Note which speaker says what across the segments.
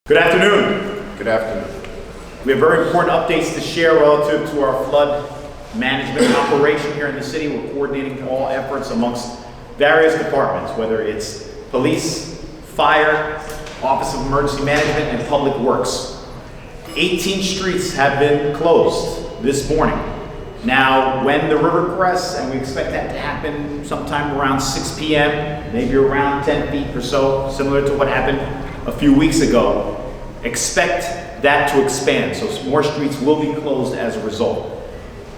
Speaker 1: Good afternoon.
Speaker 2: Good afternoon.
Speaker 1: We have very important updates to share relative to our flood management operation here in the city. We're coordinating all efforts amongst various departments, whether it's police, fire, Office of Emergency Management, and Public Works. 18 streets have been closed this morning. Now, when the river crests, and we expect that to happen sometime around 6 p.m., maybe around 10 feet or so, similar to what happened a few weeks ago, expect that to expand. So more streets will be closed as a result.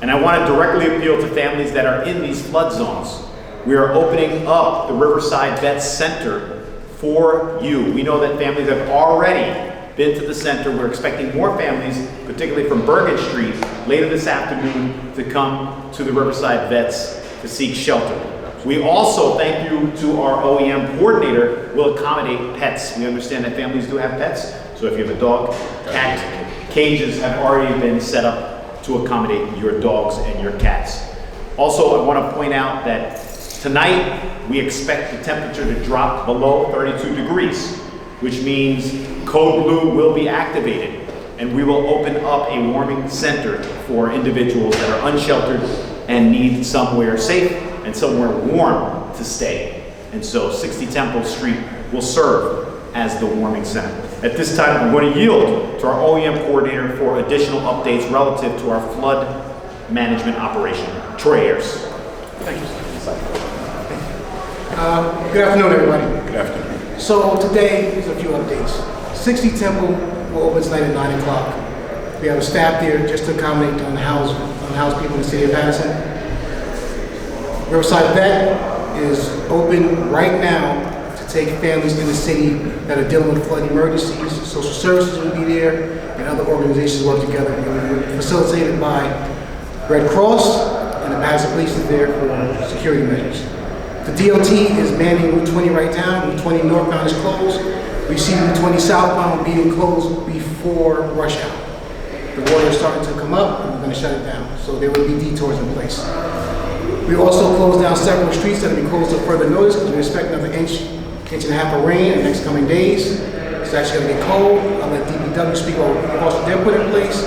Speaker 1: And I want to directly appeal to families that are in these flood zones. We are opening up the Riverside Vet Center for you. We know that families have already been to the center. We're expecting more families, particularly from Bergen Street, later this afternoon to come to the Riverside Vets to seek shelter. We also, thank you to our OEM coordinator, will accommodate pets. We understand that families do have pets, so if you have a dog, cat, cages have already been set up to accommodate your dogs and your cats. Also, I want to point out that tonight we expect the temperature to drop below 32 degrees, which means Code Blue will be activated, and we will open up a warming center for individuals that are unsheltered and need somewhere safe and somewhere warm to stay. And so 60 Temple Street will serve as the warming center. At this time, I'm going to yield to our OEM coordinator for additional updates relative to our flood management operation. Troy Ayers.
Speaker 3: Thank you. Good afternoon, everybody.
Speaker 2: Good afternoon.
Speaker 3: So today, there's a few updates. 60 Temple will open tonight at 9 o'clock. We have a staff there just to accommodate unhoused people in the city of Paterson. Riverside Vet is open right now to take families in the city that are dealing with flood emergencies. Social services will be there, and other organizations work together. It will be facilitated by Red Cross, and the Paterson Police is there for security measures. The DOT is manning Route 20 right now. Route 20 northbound is closed. We see Route 20 southbound being closed before rush hour. The water is starting to come up, and we're going to shut it down. So there will be detours in place. We also closed down several streets that will be closed to further notice because we expect another inch and a half of rain in the next coming days. It's actually going to get cold. I'll let DPW speak about what precautions they're put in place.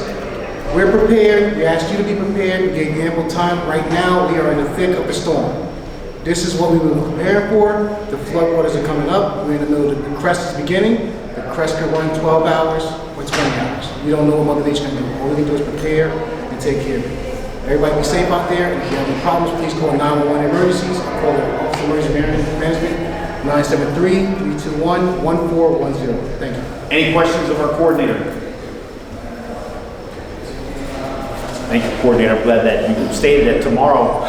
Speaker 3: We're prepared. We asked you to be prepared. We gave you ample time. Right now, we are in the thick of the storm. This is what we were preparing for. The flood waters are coming up. We're in the middle of the crest is beginning. The crest could run 12 hours or 20 hours. We don't know what Mother Nature can do. All we can do is prepare and take care of it. Everybody be safe out there, and if you have any problems, please call 911 emergencies. Call the Office of Emergency Management, 973-321-1410. Thank you.
Speaker 1: Any questions of our coordinator? Thank you, coordinator. I'm glad that you stated that tomorrow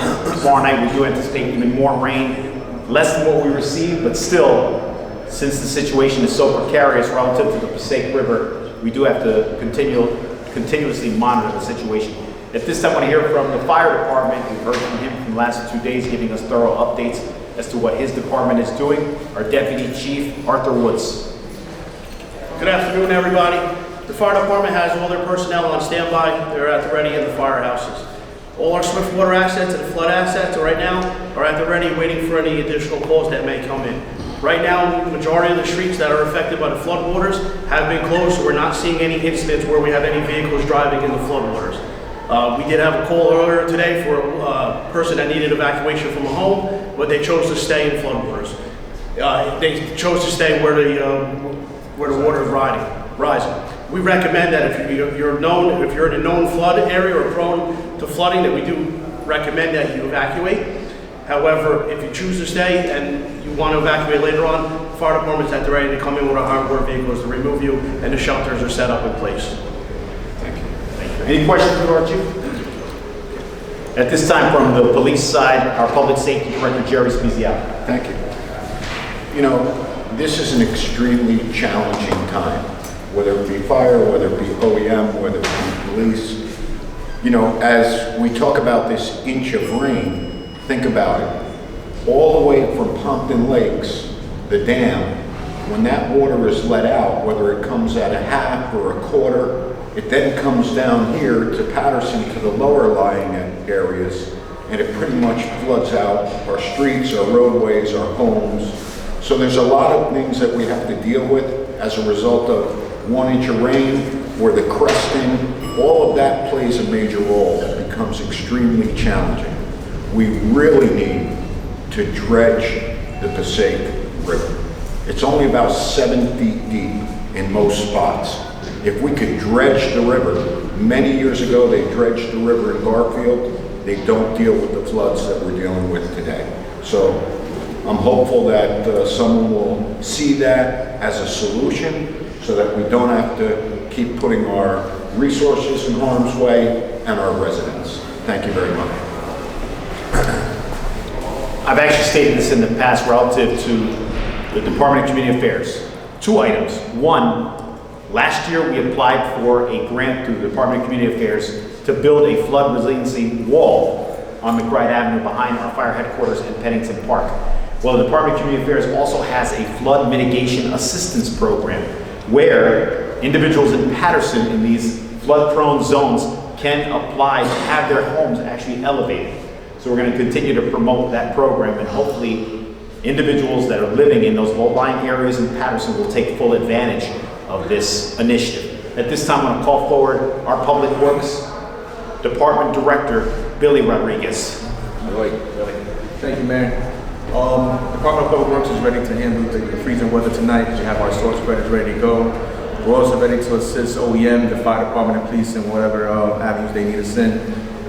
Speaker 1: night we do anticipate even more rain, less than what we received, but still, since the situation is so precarious relative to the Passaic River, we do have to continuously monitor the situation. At this time, I want to hear from the fire department. We've heard from him from the last 2 days, giving us thorough updates as to what his department is doing. Our Deputy Chief, Arthur Woods.
Speaker 4: Good afternoon, everybody. The fire department has all their personnel on standby. They're at the ready in the firehouses. All our swift water assets and flood assets right now are at the ready, waiting for any additional calls that may come in. Right now, the majority of the streets that are affected by the flood waters have been closed, so we're not seeing any incidents where we have any vehicles driving in the flood waters. We did have a call earlier today for a person that needed evacuation from a home, but they chose to stay in floodwaters. They chose to stay where the water is rising. We recommend that if you're in a known flood area or prone to flooding, that we do recommend that you evacuate. However, if you choose to stay and you want to evacuate later on, the fire department's at the ready to come in with our hardware vehicles to remove you, and the shelters are set up in place.
Speaker 1: Any questions for our chief? At this time, from the police side, our public safety director, Jerry Speziato.
Speaker 2: Thank you. You know, this is an extremely challenging time, whether it be fire, whether it be OEM, whether it be police. You know, as we talk about this inch of rain, think about it. All the way from Pompton Lakes, the dam, when that water is let out, whether it comes at a half or a quarter, it then comes down here to Paterson, to the lower lying areas, and it pretty much floods out our streets, our roadways, our homes. So there's a lot of things that we have to deal with as a result of 1 inch of rain or the cresting, all of that plays a major role. It becomes extremely challenging. We really need to dredge the Passaic River. It's only about 7 feet deep in most spots. If we could dredge the river, many years ago they dredged the river in Garfield, they don't deal with the floods that we're dealing with today. So I'm hopeful that someone will see that as a solution so that we don't have to keep putting our resources in harm's way and our residents. Thank you very much.
Speaker 1: I've actually stated this in the past relative to the Department of Community Affairs. 2 items. One, last year we applied for a grant through the Department of Community Affairs to build a flood resiliency wall on McBride Avenue behind our fire headquarters in Pennington Park. Well, the Department of Community Affairs also has a flood mitigation assistance program where individuals in Paterson in these flood-prone zones can apply to have their homes actually elevated. So we're going to continue to promote that program, and hopefully individuals that are living in those low-lying areas in Paterson will take full advantage of this initiative. At this time, I'm going to call forward our Public Works Department Director, Billy Rodriguez.
Speaker 5: Billy. Thank you, Mayor. Department of Public Works is ready to handle the freezing weather tonight. We have our source spreaders ready to go. We're also ready to assist OEM, the fire department, and police in whatever avenues they need us in.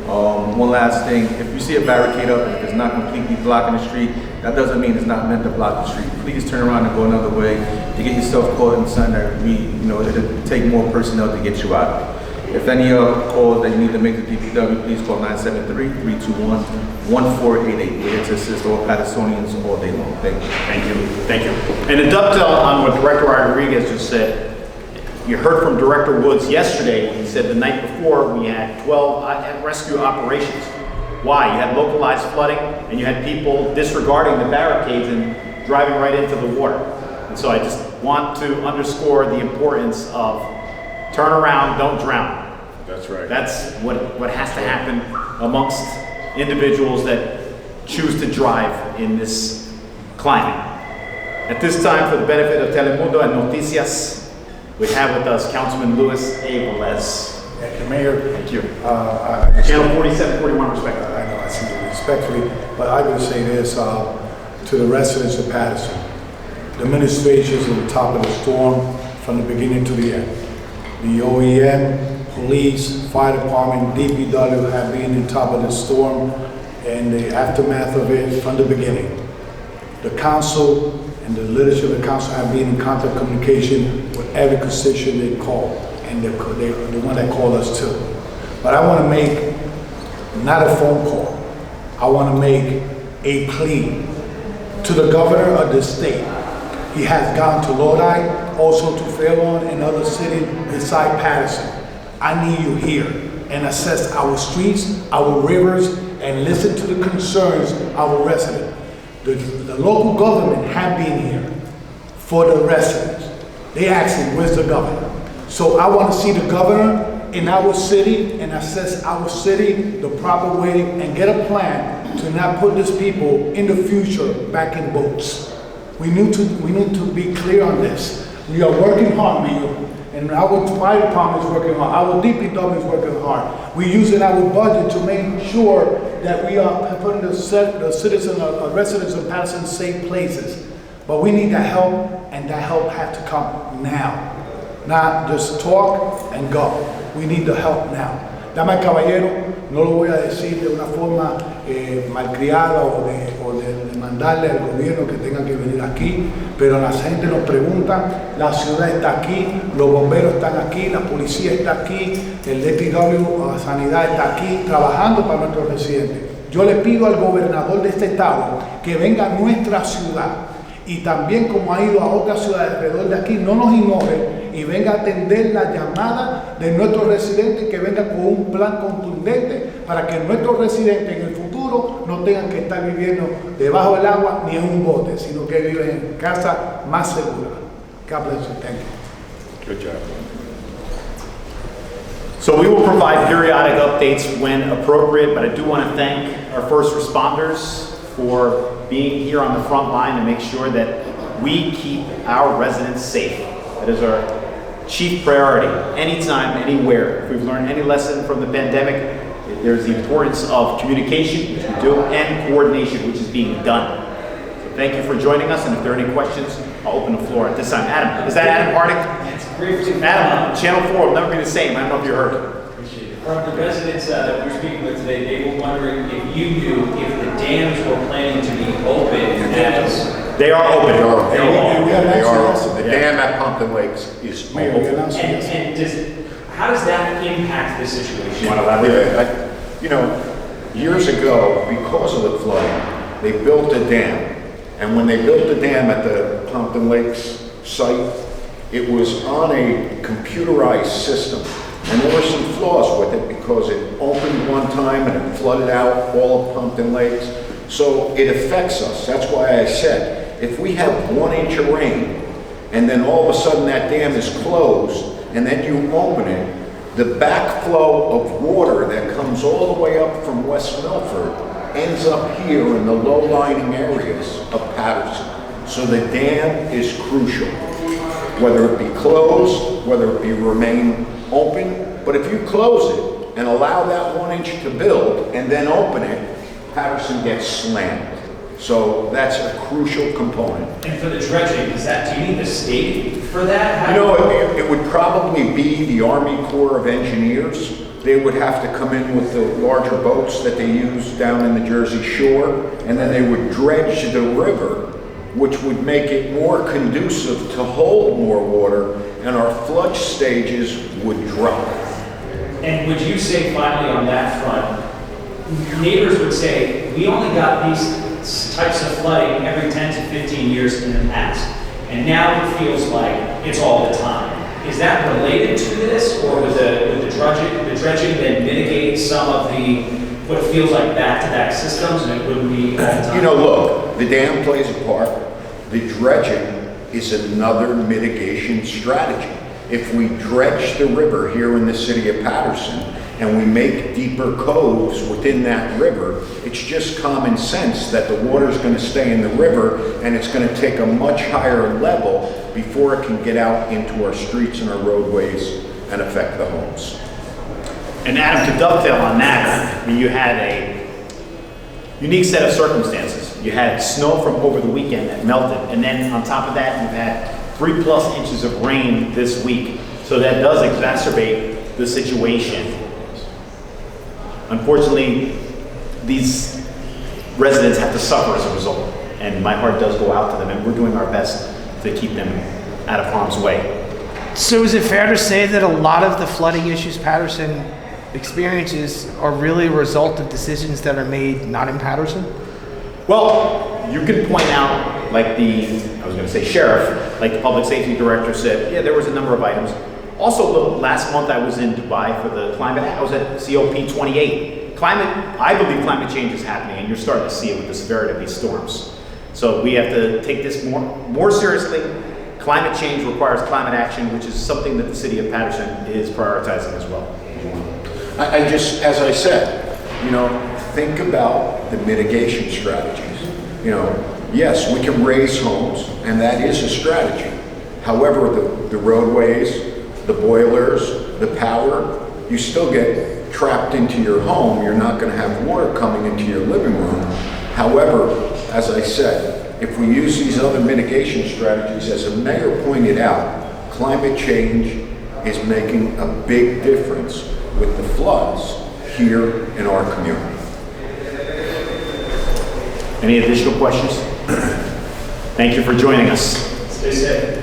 Speaker 5: One last thing, if you see a barricade up and if it's not completely blocking the street, that doesn't mean it's not meant to block the street. Please turn around and go another way. To get yourself caught in something that it'll take more personnel to get you out. If any calls that you need to make to DPW, please call 973-321-1488. We're here to assist all Pattersonians all day long. Thank you.
Speaker 1: Thank you. Thank you. And to dovetail on what Director Rodriguez just said, you heard from Director Woods yesterday when he said the night before we had 12 rescue operations. Why? You had localized flooding and you had people disregarding the barricades and driving right into the water. And so I just want to underscore the importance of turn around, don't drown.
Speaker 2: That's right.
Speaker 1: That's what has to happen amongst individuals that choose to drive in this climate. At this time, for the benefit of Telemundo and Noticias, we have with us Councilman Luis A. Velez.
Speaker 6: Thank you, Mayor.
Speaker 1: Thank you.
Speaker 6: Channel
Speaker 1: Channel 4741, respectfully.
Speaker 6: I know, I see you respectfully, but I will say this to the residents of Paterson. The administration is at the top of the storm from the beginning to the end. The OEM, police, fire department, DPW have been on top of the storm and the aftermath of it from the beginning. The council and the leadership of the council have been in constant communication with every constitution they call, and they're the one that called us too. But I want to make not a phone call. I want to make a plea to the governor of the state. He has gone to Lodi, also to Fairlawn and other cities beside Paterson. I need you here and assess our streets, our rivers, and listen to the concerns of our residents. The local government have been here for the residents. They asking, where's the governor? So I want to see the governor in our city and assess our city the proper way and get a plan to not put these people in the future back in boats. We need to be clear on this. We are working hard, Mayor, and our fire department is working hard. Our DPW is working hard. We're using our budget to make sure that we are putting the citizens, residents of Paterson safe places. But we need that help, and that help has to come now. Not just talk and go. We need the help now. Dama caballero, no lo voy a decir de una forma malcriada o de mandarle al gobierno que tenga que venir aquí, pero la gente nos pregunta, la ciudad está aquí, los bomberos están aquí, la policía está aquí, el DPW, Sanidad está aquí, trabajando para nuestros residentes. Yo le pido al gobernador de este estado que venga a nuestra ciudad y también como ha ido a otras ciudades alrededor de aquí, no nos ignore y venga a atender la llamada de nuestros residentes, que venga con un plan contundente para que nuestros residentes en el futuro no tengan que estar viviendo debajo del agua ni en un bote, sino que viven en casa más segura. God bless you. Thank you.
Speaker 2: Good job.
Speaker 1: So we will provide periodic updates when appropriate, but I do want to thank our first responders for being here on the front line to make sure that we keep our residents safe. That is our chief priority, anytime, anywhere. If we've learned any lesson from the pandemic, there's the importance of communication, which we do, and coordination, which is being done. So thank you for joining us, and if there are any questions, I'll open the floor at this time. Adam, is that Adam Harding? Adam, Channel 4 will never be the same. I don't know if you heard.
Speaker 7: From the residents that we're speaking with today, they were wondering if you knew if the dams were planning to be open as...
Speaker 1: They are open.
Speaker 2: They are. The dam at Pumpkin Lakes is open.
Speaker 7: And how does that impact the situation?
Speaker 2: You know, years ago, because of the flooding, they built a dam. And when they built the dam at the Pumpkin Lakes site, it was on a computerized system. And there were some flaws with it because it opened one time and it flooded out all of Pumpkin Lakes. So it affects us. That's why I said, if we have 1 inch of rain and then all of a sudden that dam is closed and then you open it, the backflow of water that comes all the way up from West Milford ends up here in the low-lying areas of Paterson. So the dam is crucial, whether it be closed, whether it be remain open. But if you close it and allow that 1 inch to build and then open it, Paterson gets slammed. So that's a crucial component.
Speaker 7: And for the dredging, do you need the state for that?
Speaker 2: You know, it would probably be the Army Corps of Engineers. They would have to come in with the larger boats that they use down in the Jersey Shore, and then they would dredge the river, which would make it more conducive to hold more water, and our flood stages would drop.
Speaker 7: And would you say finally on that front, neighbors would say, we only got these types of flooding every 10 to 15 years in the past, and now it feels like it's all the time. Is that related to this, or with the dredging then mitigate some of the what feels like back-to-back systems, and it wouldn't be all the time?
Speaker 2: You know, look, the dam plays a part. The dredging is another mitigation strategy. If we dredge the river here in the city of Paterson and we make deeper coves within that river, it's just common sense that the water is going to stay in the river and it's going to take a much higher level before it can get out into our streets and our roadways and affect the homes.
Speaker 1: And Adam, to dovetail on that, I mean, you had a unique set of circumstances. You had snow from over the weekend that melted, and then on top of that, you've had 3+ inches of rain this week. So that does exacerbate the situation. Unfortunately, these residents have to suffer as a result, and my heart does go out to them, and we're doing our best to keep them out of harm's way.
Speaker 8: So is it fair to say that a lot of the flooding issues Paterson experiences are really a result of decisions that are made not in Paterson?
Speaker 1: Well, you can point out, like I was going to say sheriff, like the public safety director said, yeah, there was a number of items. Also, look, last month I was in Dubai for the climate, I was at COP28. I believe climate change is happening, and you're starting to see it with the severity of these storms. So we have to take this more seriously. Climate change requires climate action, which is something that the city of Paterson is prioritizing as well.
Speaker 2: I just, as I said, you know, think about the mitigation strategies. You know, yes, we can raise homes, and that is a strategy. However, the roadways, the boilers, the power, you still get trapped into your home. You're not going to have water coming into your living room. However, as I said, if we use these other mitigation strategies, as the mayor pointed out, climate change is making a big difference with the floods here in our community.
Speaker 1: Any additional questions? Thank you for joining us.
Speaker 7: Stay safe.